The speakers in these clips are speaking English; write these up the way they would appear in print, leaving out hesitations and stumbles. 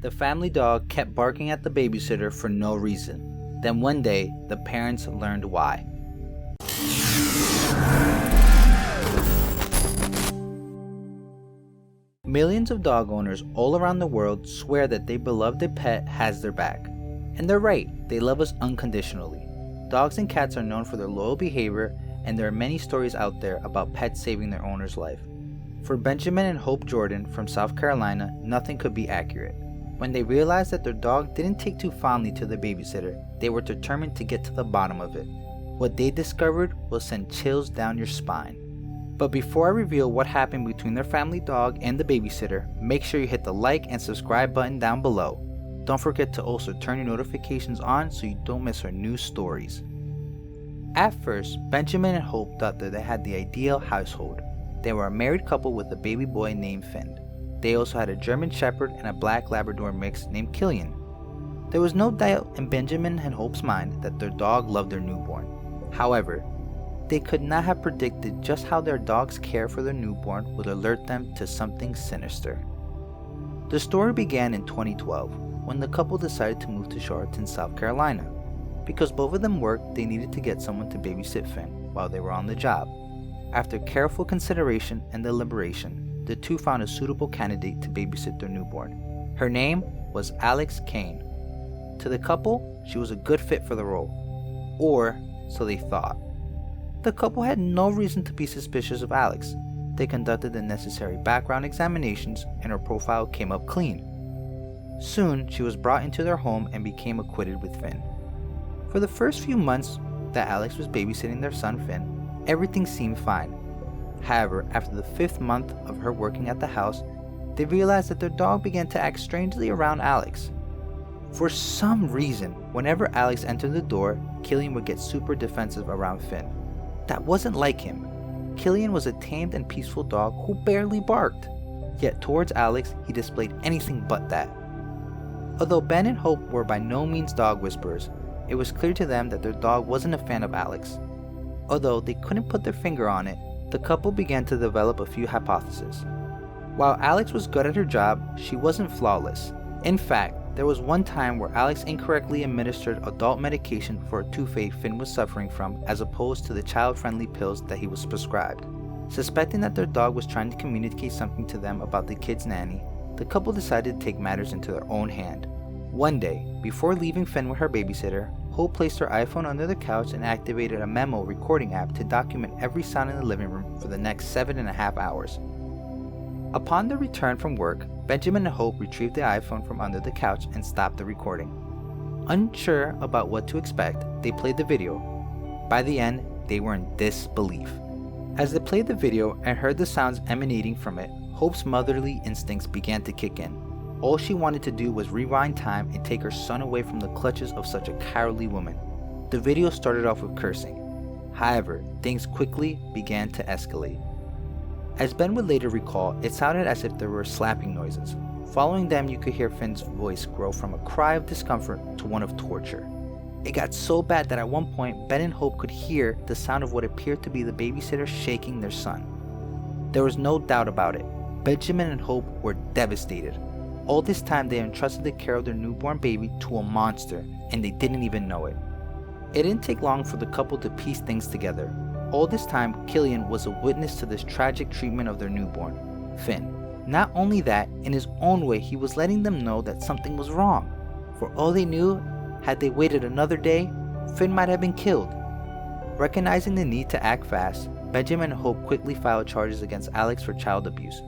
The family dog kept barking at the babysitter for no reason. Then one day, the parents learned why. Millions of dog owners all around the world swear that their beloved pet has their back. And they're right, they love us unconditionally. Dogs and cats are known for their loyal behavior, and there are many stories out there about pets saving their owner's life. For Benjamin and Hope Jordan from South Carolina, nothing could be accurate. When they realized that their dog didn't take too fondly to the babysitter, they were determined to get to the bottom of it. What they discovered will send chills down your spine. But before I reveal what happened between their family dog and the babysitter, make sure you hit the like and subscribe button down below. Don't forget to also turn your notifications on so you don't miss our new stories. At first, Benjamin and Hope thought that they had the ideal household. They were a married couple with a baby boy named Finn. They also had a German Shepherd and a Black Labrador mix named Killian. There was no doubt in Benjamin and Hope's mind that their dog loved their newborn. However, they could not have predicted just how their dog's care for their newborn would alert them to something sinister. The story began in 2012 when the couple decided to move to Charlottetown, South Carolina. Because both of them worked, they needed to get someone to babysit Finn while they were on the job. After careful consideration and deliberation, the two found a suitable candidate to babysit their newborn. Her name was Alex Kane. To the couple, she was a good fit for the role. Or so they thought. The couple had no reason to be suspicious of Alex. They conducted the necessary background examinations and her profile came up clean. Soon, she was brought into their home and became acquainted with Finn. For the first few months that Alex was babysitting their son Finn, everything seemed fine. However, after the 5th month of her working at the house, they realized that their dog began to act strangely around Alex. For some reason, whenever Alex entered the door, Killian would get super defensive around Finn. That wasn't like him. Killian was a tamed and peaceful dog who barely barked. Yet towards Alex, he displayed anything but that. Although Ben and Hope were by no means dog whisperers, it was clear to them that their dog wasn't a fan of Alex. Although they couldn't put their finger on it, the couple began to develop a few hypotheses. While Alex was good at her job, she wasn't flawless. In fact, there was one time where Alex incorrectly administered adult medication for a toothache Finn was suffering from as opposed to the child-friendly pills that he was prescribed. Suspecting that their dog was trying to communicate something to them about the kid's nanny, the couple decided to take matters into their own hand. One day, before leaving Finn with her babysitter, Hope placed her iPhone under the couch and activated a memo recording app to document every sound in the living room for the next 7.5 hours. Upon their return from work, Benjamin and Hope retrieved the iPhone from under the couch and stopped the recording. Unsure about what to expect, they played the video. By the end, they were in disbelief. As they played the video and heard the sounds emanating from it, Hope's motherly instincts began to kick in. All she wanted to do was rewind time and take her son away from the clutches of such a cowardly woman. The video started off with cursing. However, things quickly began to escalate. As Ben would later recall, it sounded as if there were slapping noises. Following them, you could hear Finn's voice grow from a cry of discomfort to one of torture. It got so bad that at one point, Ben and Hope could hear the sound of what appeared to be the babysitter shaking their son. There was no doubt about it. Benjamin and Hope were devastated. All this time, they entrusted the care of their newborn baby to a monster, and they didn't even know it. It didn't take long for the couple to piece things together. All this time, Killian was a witness to this tragic treatment of their newborn, Finn. Not only that, in his own way, he was letting them know that something was wrong. For all they knew, had they waited another day, Finn might have been killed. Recognizing the need to act fast, Benjamin and Hope quickly filed charges against Alex for child abuse.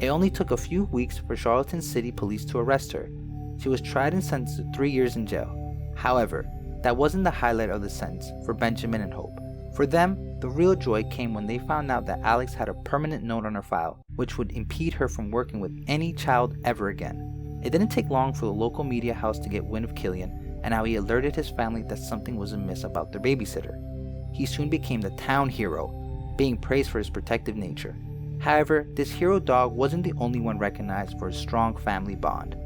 It only took a few weeks for Charlottetown City Police to arrest her. She was tried and sentenced to 3 years in jail. However, that wasn't the highlight of the sentence for Benjamin and Hope. For them, the real joy came when they found out that Alex had a permanent note on her file, which would impede her from working with any child ever again. It didn't take long for the local media house to get wind of Killian and how he alerted his family that something was amiss about their babysitter. He soon became the town hero, being praised for his protective nature. However, this hero dog wasn't the only one recognized for his strong family bond.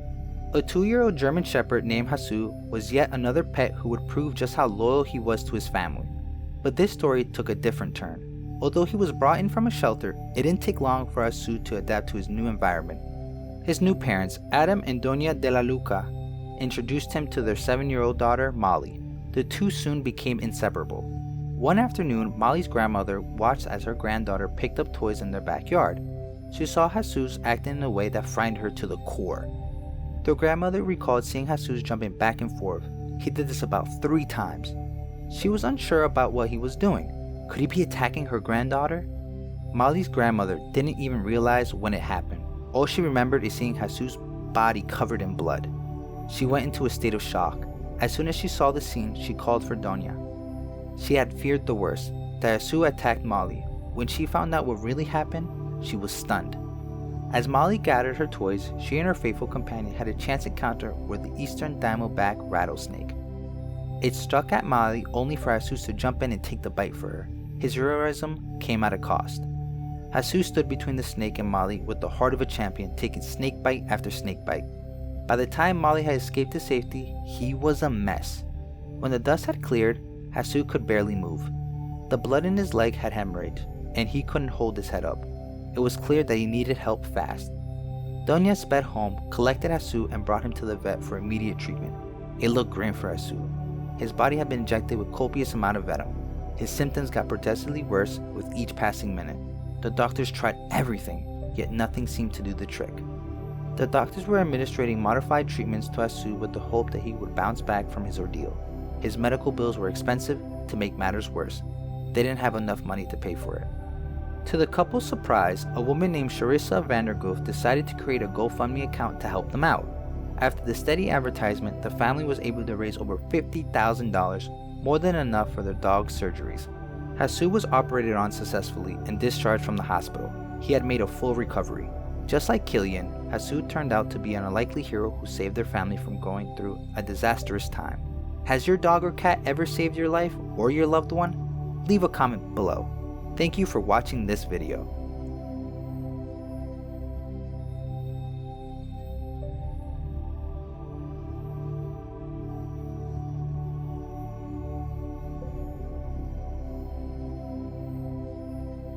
A 2-year-old German Shepherd named Hasu was yet another pet who would prove just how loyal he was to his family. But this story took a different turn. Although he was brought in from a shelter, it didn't take long for Hasu to adapt to his new environment. His new parents, Adam and Doña de la Luca, introduced him to their 7-year-old daughter, Molly. The two soon became inseparable. One afternoon, Molly's grandmother watched as her granddaughter picked up toys in their backyard. She saw Jesus acting in a way that frightened her to the core. The grandmother recalled seeing Jesus jumping back and forth. He did this about 3 times. She was unsure about what he was doing. Could he be attacking her granddaughter? Molly's grandmother didn't even realize when it happened. All she remembered is seeing Jesus' body covered in blood. She went into a state of shock. As soon as she saw the scene, she called for Doña. She had feared the worst, that Jesus attacked Molly. When she found out what really happened, she was stunned. As Molly gathered her toys, she and her faithful companion had a chance encounter with the eastern diamondback rattlesnake. It struck at Molly only for Jesus to jump in and take the bite for her. His heroism came at a cost. Jesus stood between the snake and Molly with the heart of a champion, taking snake bite after snake bite. By the time Molly had escaped to safety, he was a mess. When the dust had cleared, Jesus could barely move. The blood in his leg had hemorrhaged, and he couldn't hold his head up. It was clear that he needed help fast. Doña sped home, collected Jesus, and brought him to the vet for immediate treatment. It looked grim for Jesus. His body had been injected with copious amount of venom. His symptoms got progressively worse with each passing minute. The doctors tried everything, yet nothing seemed to do the trick. The doctors were administering modified treatments to Jesus with the hope that he would bounce back from his ordeal. His medical bills were expensive. To make matters worse, they didn't have enough money to pay for it. To the couple's surprise, a woman named Charissa Vandergoof decided to create a GoFundMe account to help them out. After the steady advertisement, the family was able to raise over $50,000, more than enough for their dog's surgeries. Jesus was operated on successfully and discharged from the hospital. He had made a full recovery. Just like Killian, Jesus turned out to be an unlikely hero who saved their family from going through a disastrous time. Has your dog or cat ever saved your life or your loved one? Leave a comment below. Thank you for watching this video.